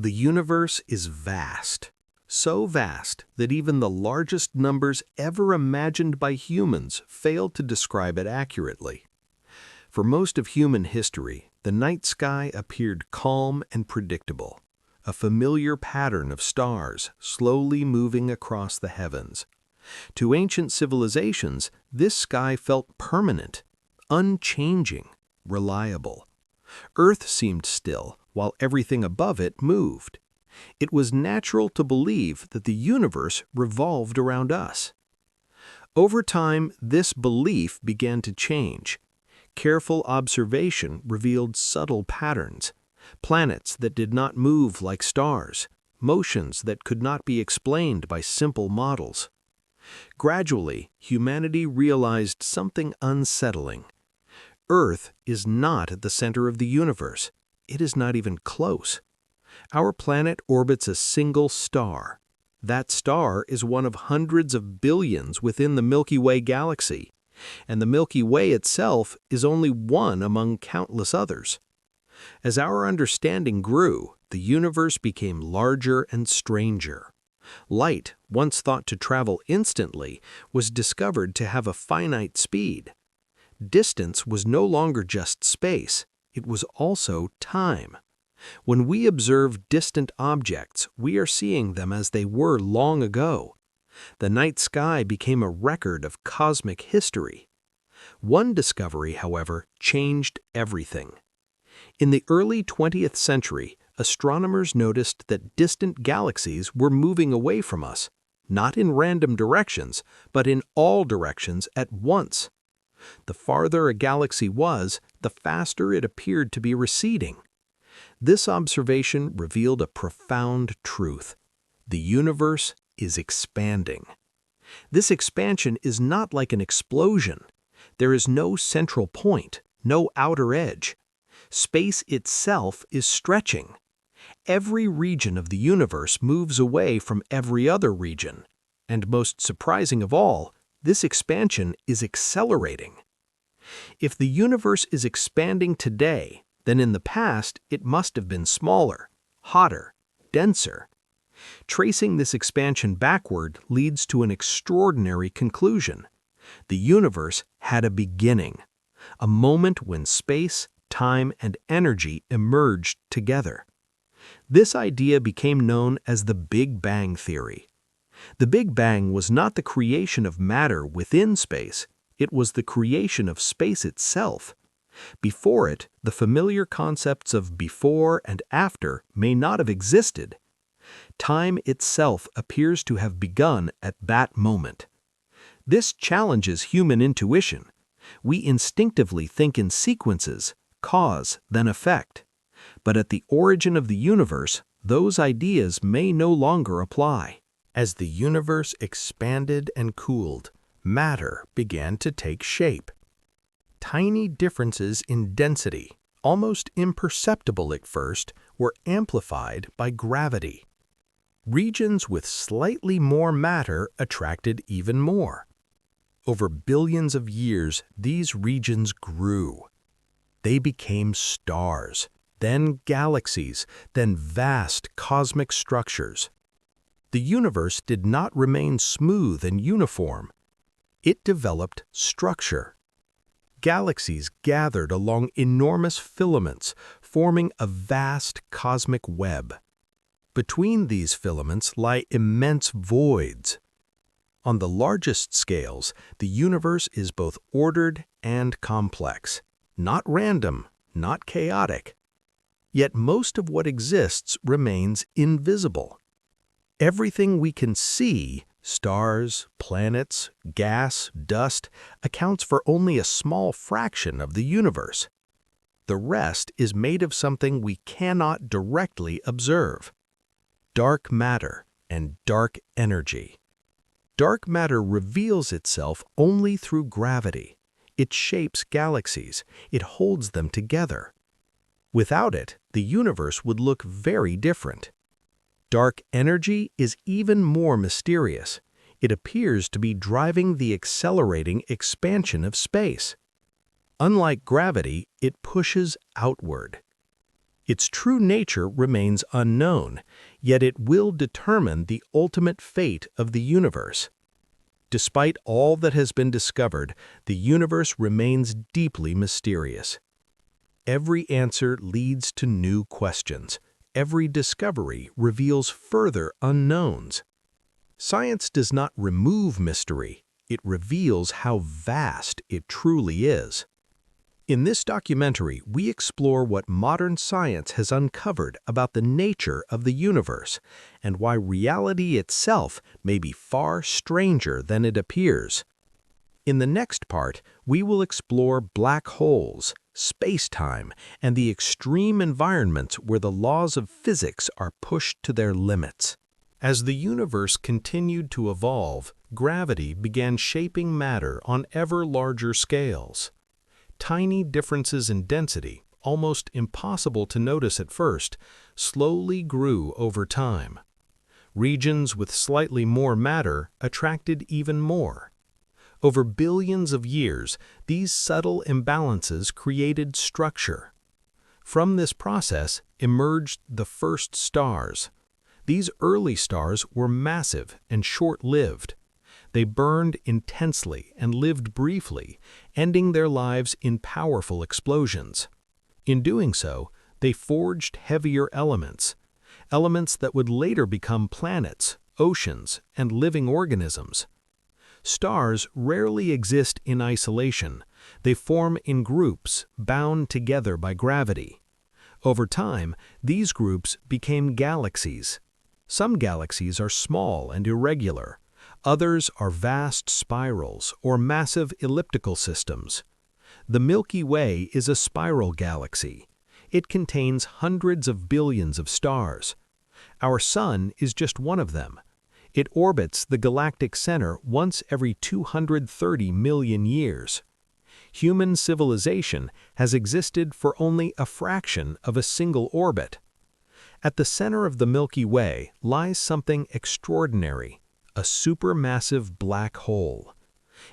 The universe is vast, so vast that even the largest numbers ever imagined by humans fail to describe it accurately. For most of human history, the night sky appeared calm and predictable, a familiar pattern of stars slowly moving across the heavens. To ancient civilizations, this sky felt permanent, unchanging, reliable. Earth seemed still, while everything above it moved. It was natural to believe that the universe revolved around us. Over time, this belief began to change. Careful observation revealed subtle patterns, planets that did not move like stars, motions that could not be explained by simple models. Gradually, humanity realized something unsettling. Earth is not at the center of the universe. It is not even close. Our planet orbits a single star. That star is one of hundreds of billions within the Milky Way galaxy, and the Milky Way itself is only one among countless others. As our understanding grew, the universe became larger and stranger. Light, once thought to travel instantly, was discovered to have a finite speed. Distance was no longer just space, it was also time. When we observe distant objects, we are seeing them as they were long ago. The night sky became a record of cosmic history. One discovery, however, changed everything. In the early 20th century, astronomers noticed that distant galaxies were moving away from us, not in random directions, but in all directions at once. The farther a galaxy was, the faster it appeared to be receding. This observation revealed a profound truth. The universe is expanding. This expansion is not like an explosion. There is no central point, no outer edge. Space itself is stretching. Every region of the universe moves away from every other region. And most surprising of all, this expansion is accelerating. If the universe is expanding today, then in the past it must have been smaller, hotter, denser. Tracing this expansion backward leads to an extraordinary conclusion. The universe had a beginning, a moment when space, time, and energy emerged together. This idea became known as the Big Bang theory. The Big Bang was not the creation of matter within space, it was the creation of space itself. Before it, the familiar concepts of before and after may not have existed. Time itself appears to have begun at that moment. This challenges human intuition. We instinctively think in sequences, cause, then effect. But at the origin of the universe, those ideas may no longer apply. As the universe expanded and cooled, matter began to take shape. Tiny differences in density, almost imperceptible at first, were amplified by gravity. Regions with slightly more matter attracted even more. Over billions of years, these regions grew. They became stars, then galaxies, then vast cosmic structures. The universe did not remain smooth and uniform. It developed structure. Galaxies gathered along enormous filaments, forming a vast cosmic web. Between these filaments lie immense voids. On the largest scales, the universe is both ordered and complex, not random, not chaotic. Yet most of what exists remains invisible. Everything we can see, stars, planets, gas, dust, accounts for only a small fraction of the universe. The rest is made of something we cannot directly observe: dark matter and dark energy. Dark matter reveals itself only through gravity. It shapes galaxies. It holds them together. Without it, the universe would look very different. Dark energy is even more mysterious. It appears to be driving the accelerating expansion of space. Unlike gravity, it pushes outward. Its true nature remains unknown, yet it will determine the ultimate fate of the universe. Despite all that has been discovered, the universe remains deeply mysterious. Every answer leads to new questions. Every discovery reveals further unknowns. Science does not remove mystery, it reveals how vast it truly is. In this documentary, we explore what modern science has uncovered about the nature of the universe and why reality itself may be far stranger than it appears. In the next part, we will explore black holes, spacetime, and the extreme environments where the laws of physics are pushed to their limits. As the universe continued to evolve, gravity began shaping matter on ever larger scales. Tiny differences in density, almost impossible to notice at first, slowly grew over time. Regions with slightly more matter attracted even more. Over billions of years, these subtle imbalances created structure. From this process emerged the first stars. These early stars were massive and short-lived. They burned intensely and lived briefly, ending their lives in powerful explosions. In doing so, they forged heavier elements that would later become planets, oceans, and living organisms. Stars rarely exist in isolation. They form in groups, bound together by gravity. Over time, these groups became galaxies. Some galaxies are small and irregular. Others are vast spirals or massive elliptical systems. The Milky Way is a spiral galaxy. It contains hundreds of billions of stars. Our Sun is just one of them. It orbits the galactic center once every 230 million years. Human civilization has existed for only a fraction of a single orbit. At the center of the Milky Way lies something extraordinary, a supermassive black hole.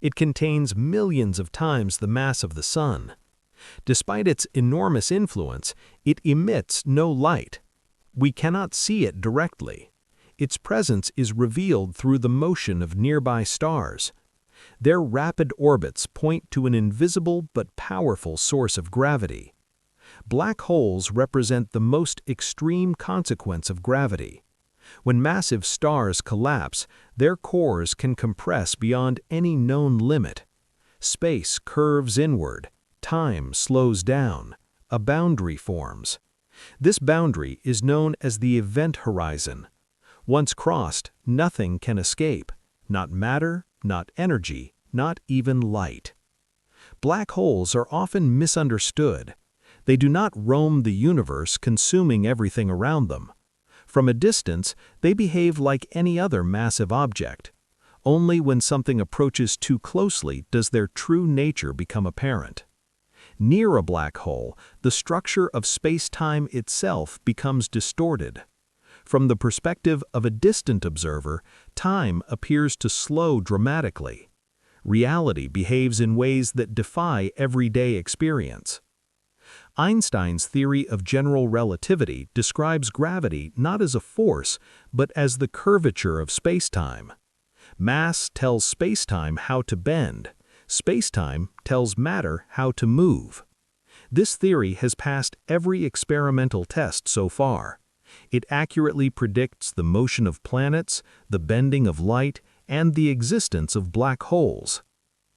It contains millions of times the mass of the Sun. Despite its enormous influence, it emits no light. We cannot see it directly. Its presence is revealed through the motion of nearby stars. Their rapid orbits point to an invisible but powerful source of gravity. Black holes represent the most extreme consequence of gravity. When massive stars collapse, their cores can compress beyond any known limit. Space curves inward, time slows down, a boundary forms. This boundary is known as the event horizon. Once crossed, nothing can escape, not matter, not energy, not even light. Black holes are often misunderstood. They do not roam the universe, consuming everything around them. From a distance, they behave like any other massive object. Only when something approaches too closely does their true nature become apparent. Near a black hole, the structure of space-time itself becomes distorted. From the perspective of a distant observer, time appears to slow dramatically. Reality behaves in ways that defy everyday experience. Einstein's theory of general relativity describes gravity not as a force, but as the curvature of spacetime. Mass tells spacetime how to bend. Spacetime tells matter how to move. This theory has passed every experimental test so far. It accurately predicts the motion of planets, the bending of light, and the existence of black holes.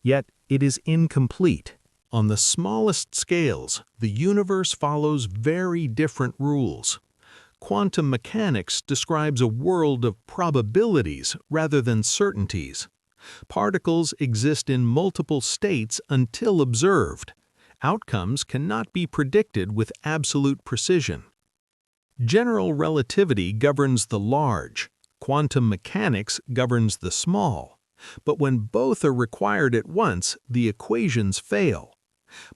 Yet it is incomplete. On the smallest scales, the universe follows very different rules. Quantum mechanics describes a world of probabilities rather than certainties. Particles exist in multiple states until observed. Outcomes cannot be predicted with absolute precision. General relativity governs the large. Quantum mechanics governs the small. But when both are required at once, the equations fail.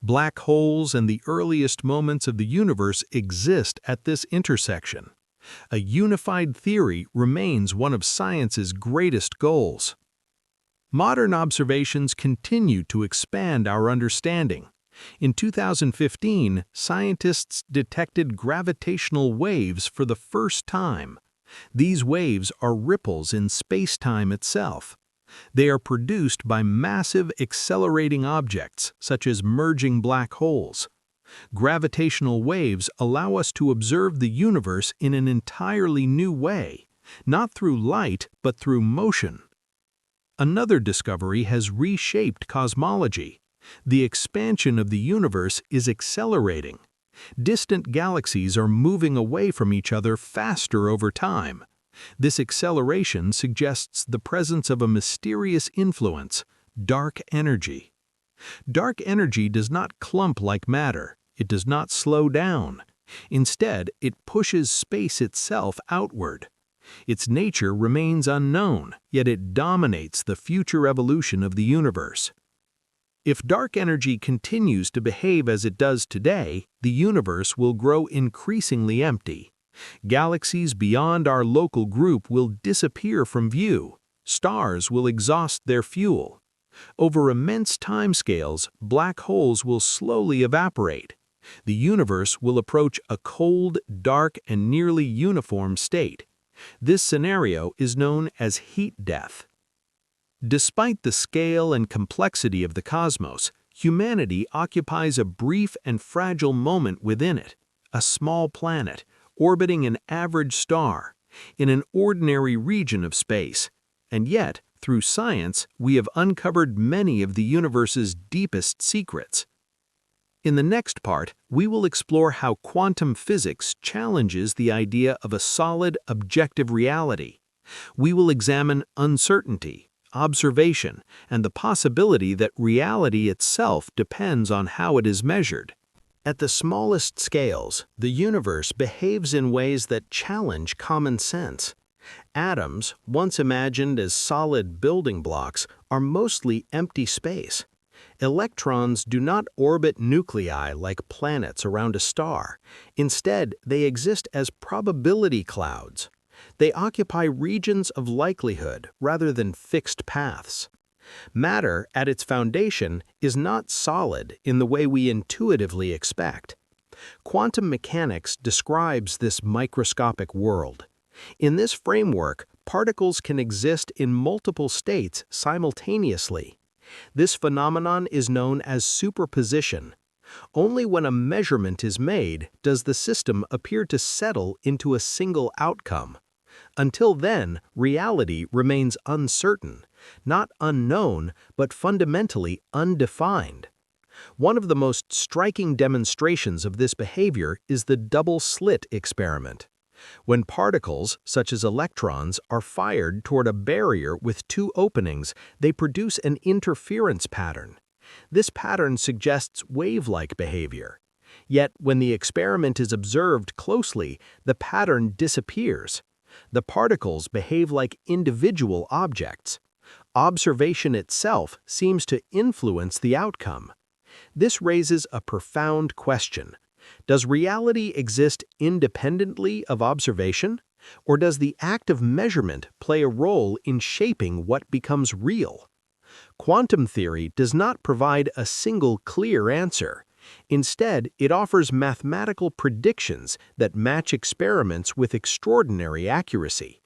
Black holes and the earliest moments of the universe exist at this intersection. A unified theory remains one of science's greatest goals. Modern observations continue to expand our understanding. In 2015, scientists detected gravitational waves for the first time. These waves are ripples in spacetime itself. They are produced by massive accelerating objects, such as merging black holes. Gravitational waves allow us to observe the universe in an entirely new way, not through light, but through motion. Another discovery has reshaped cosmology. The expansion of the universe is accelerating. Distant galaxies are moving away from each other faster over time. This acceleration suggests the presence of a mysterious influence, dark energy. Dark energy does not clump like matter. It does not slow down. Instead, it pushes space itself outward. Its nature remains unknown, yet it dominates the future evolution of the universe. If dark energy continues to behave as it does today, the universe will grow increasingly empty. Galaxies beyond our local group will disappear from view. Stars will exhaust their fuel. Over immense timescales, black holes will slowly evaporate. The universe will approach a cold, dark, and nearly uniform state. This scenario is known as heat death. Despite the scale and complexity of the cosmos, humanity occupies a brief and fragile moment within it, a small planet, orbiting an average star, in an ordinary region of space. And yet, through science, we have uncovered many of the universe's deepest secrets. In the next part, we will explore how quantum physics challenges the idea of a solid, objective reality. We will examine uncertainty, observation, and the possibility that reality itself depends on how it is measured. At the smallest scales, the universe behaves in ways that challenge common sense. Atoms, once imagined as solid building blocks, are mostly empty space. Electrons do not orbit nuclei like planets around a star. Instead, they exist as probability clouds. They occupy regions of likelihood rather than fixed paths. Matter, at its foundation, is not solid in the way we intuitively expect. Quantum mechanics describes this microscopic world. In this framework, particles can exist in multiple states simultaneously. This phenomenon is known as superposition. Only when a measurement is made does the system appear to settle into a single outcome. Until then, reality remains uncertain, not unknown, but fundamentally undefined. One of the most striking demonstrations of this behavior is the double-slit experiment. When particles, such as electrons, are fired toward a barrier with two openings, they produce an interference pattern. This pattern suggests wave-like behavior. Yet, when the experiment is observed closely, the pattern disappears. The particles behave like individual objects. Observation itself seems to influence the outcome. This raises a profound question. Does reality exist independently of observation, or does the act of measurement play a role in shaping what becomes real? Quantum theory does not provide a single clear answer. Instead, it offers mathematical predictions that match experiments with extraordinary accuracy.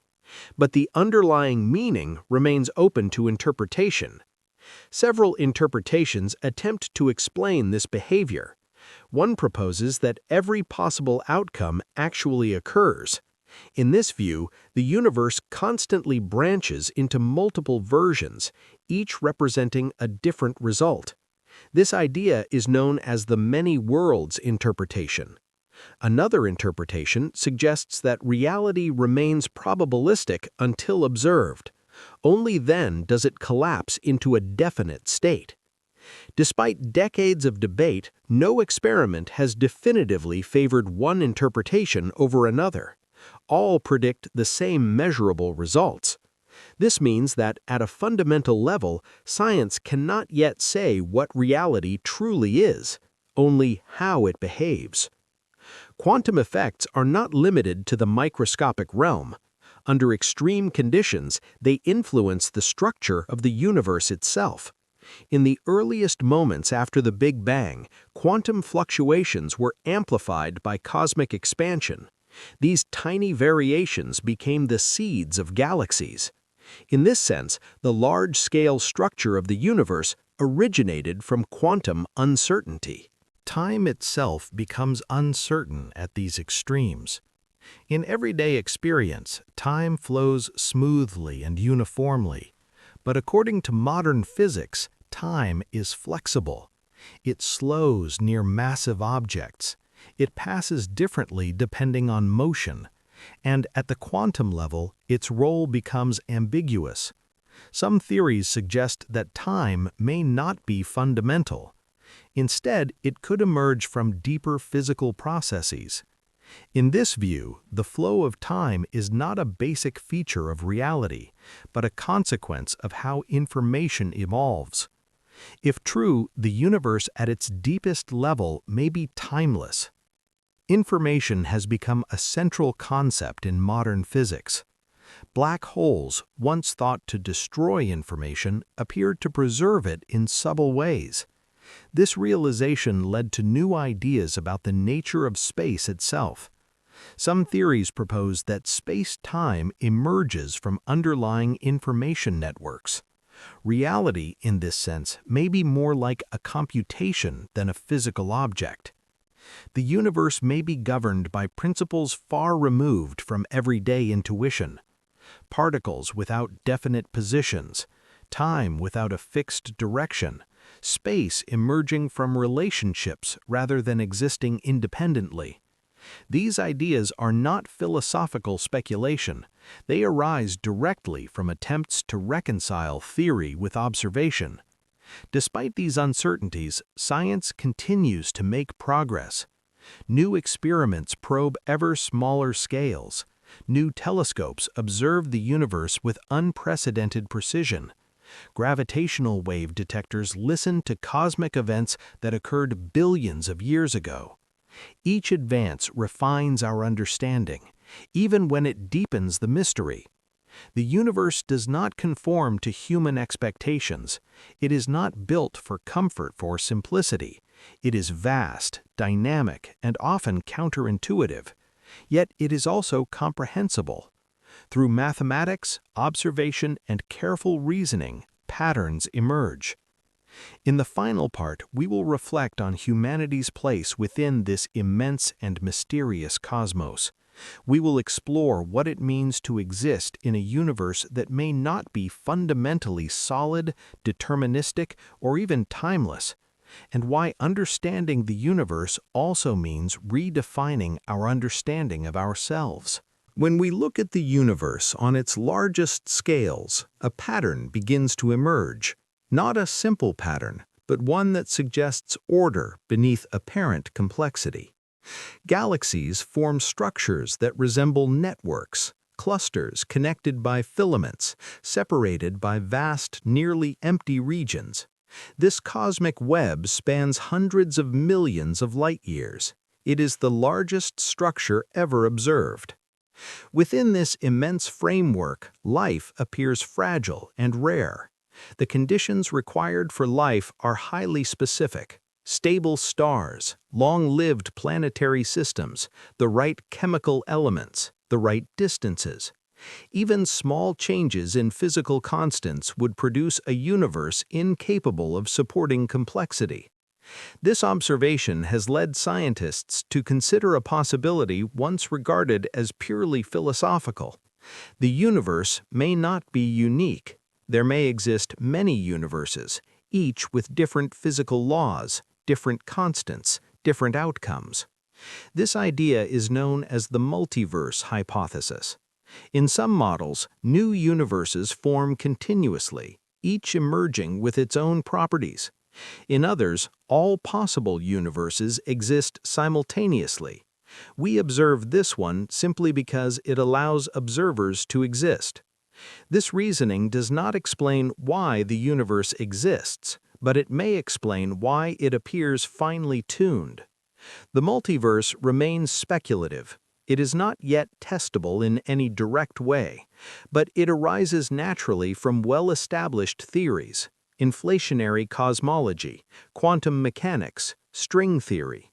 But the underlying meaning remains open to interpretation. Several interpretations attempt to explain this behavior. One proposes that every possible outcome actually occurs. In this view, the universe constantly branches into multiple versions, each representing a different result. This idea is known as the many worlds interpretation. Another interpretation suggests that reality remains probabilistic until observed. Only then does it collapse into a definite state. Despite decades of debate, no experiment has definitively favored one interpretation over another. All predict the same measurable results. This means that, at a fundamental level, science cannot yet say what reality truly is, only how it behaves. Quantum effects are not limited to the microscopic realm. Under extreme conditions, they influence the structure of the universe itself. In the earliest moments after the Big Bang, quantum fluctuations were amplified by cosmic expansion. These tiny variations became the seeds of galaxies. In this sense, the large-scale structure of the universe originated from quantum uncertainty. Time itself becomes uncertain at these extremes. In everyday experience, time flows smoothly and uniformly. But according to modern physics, time is flexible. It slows near massive objects. It passes differently depending on motion. And at the quantum level, its role becomes ambiguous. Some theories suggest that time may not be fundamental. Instead, it could emerge from deeper physical processes. In this view, the flow of time is not a basic feature of reality, but a consequence of how information evolves. If true, the universe at its deepest level may be timeless. Information has become a central concept in modern physics. Black holes, once thought to destroy information, appeared to preserve it in subtle ways. This realization led to new ideas about the nature of space itself. Some theories propose that space-time emerges from underlying information networks. Reality, in this sense, may be more like a computation than a physical object. The universe may be governed by principles far removed from everyday intuition. Particles without definite positions, time without a fixed direction, space emerging from relationships rather than existing independently. These ideas are not philosophical speculation. They arise directly from attempts to reconcile theory with observation. Despite these uncertainties, science continues to make progress. New experiments probe ever smaller scales. New telescopes observe the universe with unprecedented precision. Gravitational wave detectors listen to cosmic events that occurred billions of years ago. Each advance refines our understanding, even when it deepens the mystery. The universe does not conform to human expectations. It is not built for comfort or simplicity. It is vast, dynamic, and often counterintuitive. Yet it is also comprehensible. Through mathematics, observation, and careful reasoning, patterns emerge. In the final part, we will reflect on humanity's place within this immense and mysterious cosmos. We will explore what it means to exist in a universe that may not be fundamentally solid, deterministic, or even timeless, and why understanding the universe also means redefining our understanding of ourselves. When we look at the universe on its largest scales, a pattern begins to emerge. Not a simple pattern, but one that suggests order beneath apparent complexity. Galaxies form structures that resemble networks, clusters connected by filaments, separated by vast, nearly empty regions. This cosmic web spans hundreds of millions of light-years. It is the largest structure ever observed. Within this immense framework, life appears fragile and rare. The conditions required for life are highly specific. Stable stars, long-lived planetary systems, the right chemical elements, the right distances. Even small changes in physical constants would produce a universe incapable of supporting complexity. This observation has led scientists to consider a possibility once regarded as purely philosophical. The universe may not be unique. There may exist many universes, each with different physical laws, different constants, different outcomes. This idea is known as the multiverse hypothesis. In some models, new universes form continuously, each emerging with its own properties. In others, all possible universes exist simultaneously. We observe this one simply because it allows observers to exist. This reasoning does not explain why the universe exists, but it may explain why it appears finely tuned. The multiverse remains speculative. It is not yet testable in any direct way, but it arises naturally from well-established theories. inflationary cosmology, quantum mechanics, string theory.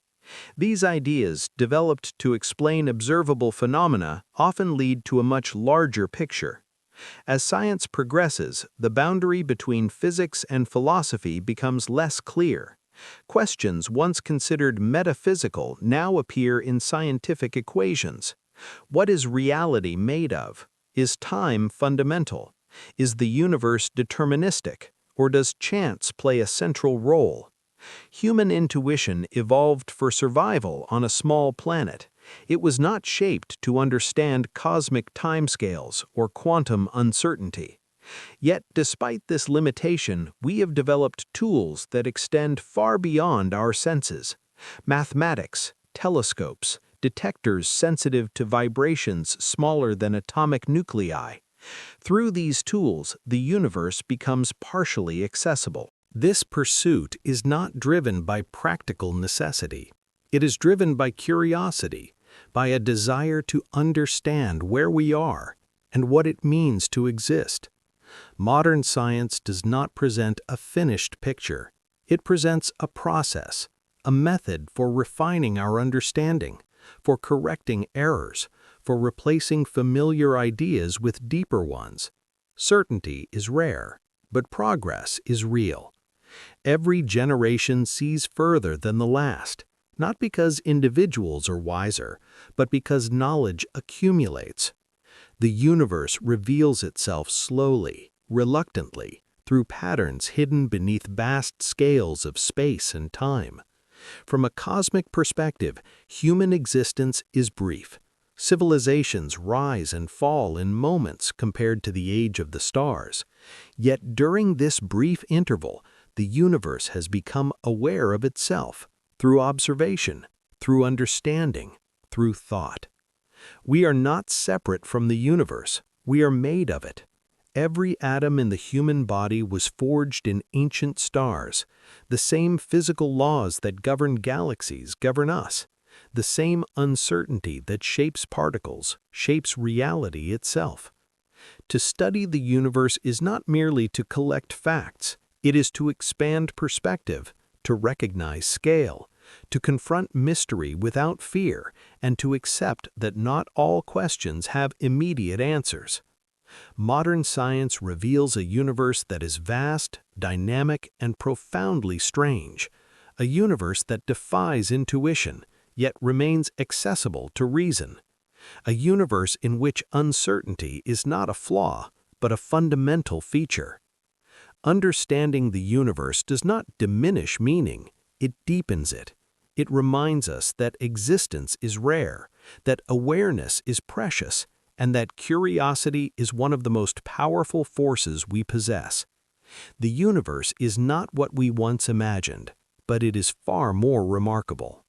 These ideas, developed to explain observable phenomena, often lead to a much larger picture. As science progresses, the boundary between physics and philosophy becomes less clear. Questions once considered metaphysical now appear in scientific equations. What is reality made of? Is time fundamental? Is the universe deterministic, or does chance play a central role? Human intuition evolved for survival on a small planet. It was not shaped to understand cosmic timescales or quantum uncertainty. Yet, despite this limitation, we have developed tools that extend far beyond our senses. Mathematics, telescopes, detectors sensitive to vibrations smaller than atomic nuclei. Through these tools, the universe becomes partially accessible. This pursuit is not driven by practical necessity. It is driven by curiosity, by a desire to understand where we are and what it means to exist. Modern science does not present a finished picture. It presents a process, a method for refining our understanding, for correcting errors, for replacing familiar ideas with deeper ones. Certainty is rare, but progress is real. Every generation sees further than the last, not because individuals are wiser, but because knowledge accumulates. The universe reveals itself slowly, reluctantly, through patterns hidden beneath vast scales of space and time. From a cosmic perspective, human existence is brief. Civilizations rise and fall in moments compared to the age of the stars. Yet during this brief interval, the universe has become aware of itself through observation, through understanding, through thought. We are not separate from the universe, we are made of it. Every atom in the human body was forged in ancient stars. The same physical laws that govern galaxies govern us. The same uncertainty that shapes particles shapes reality itself. To study the universe is not merely to collect facts. It is to expand perspective, to recognize scale, to confront mystery without fear, and to accept that not all questions have immediate answers. Modern science reveals a universe that is vast, dynamic, and profoundly strange. A universe that defies intuition, yet remains accessible to reason. A universe in which uncertainty is not a flaw, but a fundamental feature. Understanding the universe does not diminish meaning, it deepens it. It reminds us that existence is rare, that awareness is precious, and that curiosity is one of the most powerful forces we possess. The universe is not what we once imagined, but it is far more remarkable.